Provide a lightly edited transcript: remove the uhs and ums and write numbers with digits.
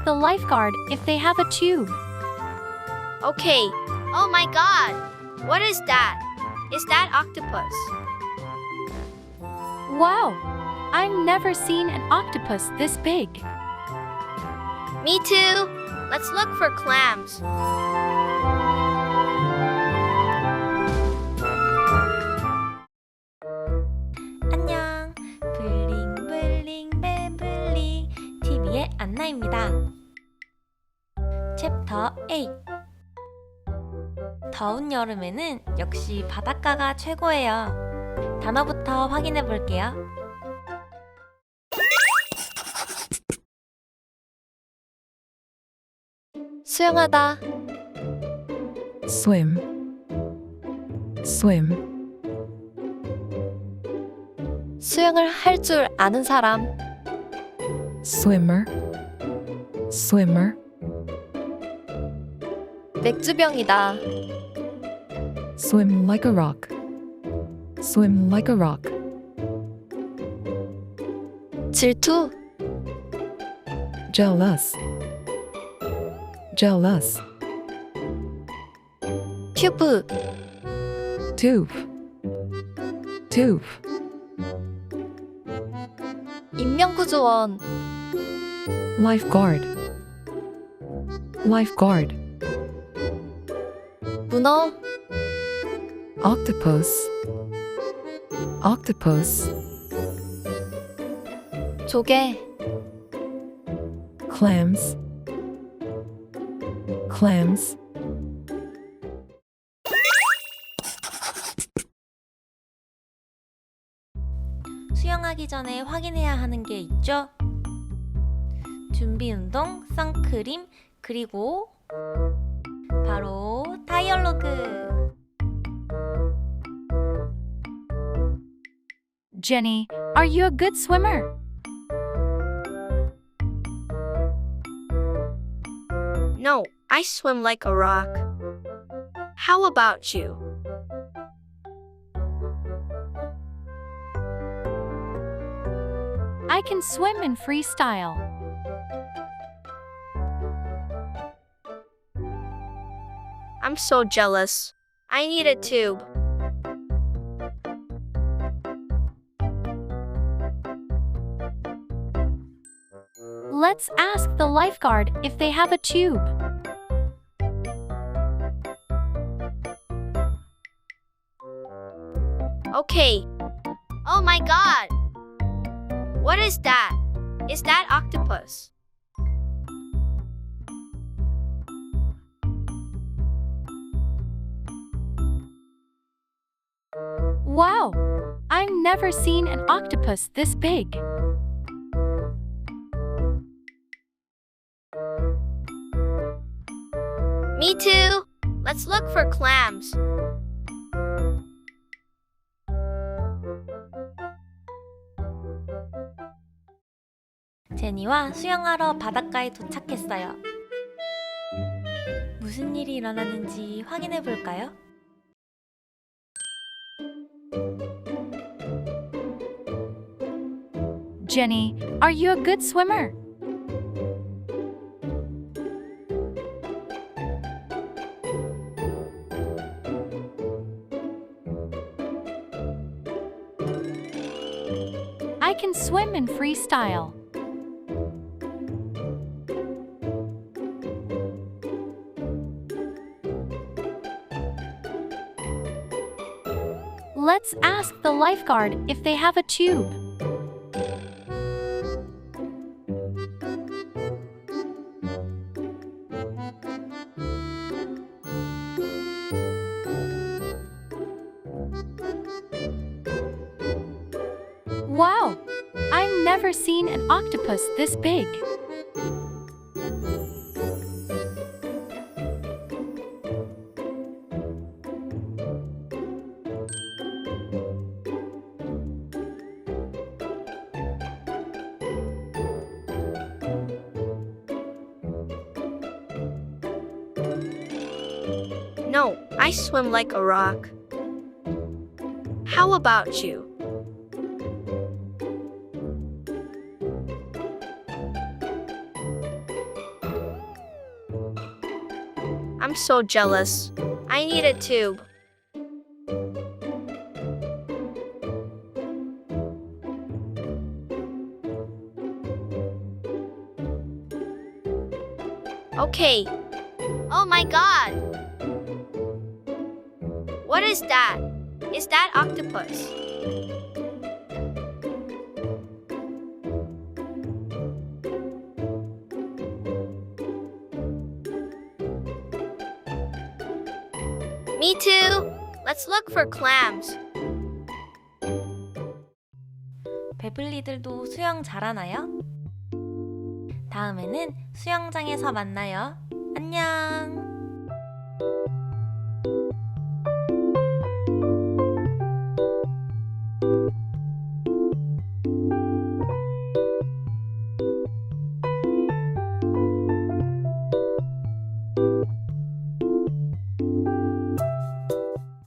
the lifeguard if they have a tube. Okay. Oh my god! What is that? Is that octopus? Wow! I've never seen an octopus this big. Me too! Let's look for clams. 안녕, 블링블링 베블링 TV의 안나입니다. 챕터 8. 더운 여름에는 역시 바닷가가 최고예요. 단어부터 확인해 볼게요. 수영하다, swim, swim, 수영을 할 줄 아는 사람, swimmer, swimmer, 맥주병이다, swim like a rock, swim like a rock, 질투, jealous, jealous, 튜브, tube, tube, 인명구조원, lifeguard, lifeguard, 문어, octopus, octopus, 조개, clams, clams, 수영하기 전에 확인해야 하는 게 있죠? 준비 운동, 선크림, 그리고 바로 다이얼로그. Jenny, are you a good swimmer? No, I swim like a rock. How about you? I can swim in freestyle. I'm so jealous. I need a tube. Let's ask the lifeguard if they have a tube. Okay. Oh my god! What is that? Is that octopus? Wow! I've never seen an octopus this big. Me too! Let's look for clams. 제니와 수영하러 바닷가에 도착했어요. 무슨 일이 일어나는지 확인해 볼까요? Jenny, are you a good swimmer? I can swim in freestyle. Let's ask the lifeguard if they have a tube. Wow! I've never seen an octopus this big. No, I swim like a rock. How about you? I'm so jealous. I need a tube. Okay. Oh my god. What is that? Is that octopus? Me too. Let's look for clams. 배블리들도 수영 잘하나요? 다음에는 수영장에서 만나요. 안녕!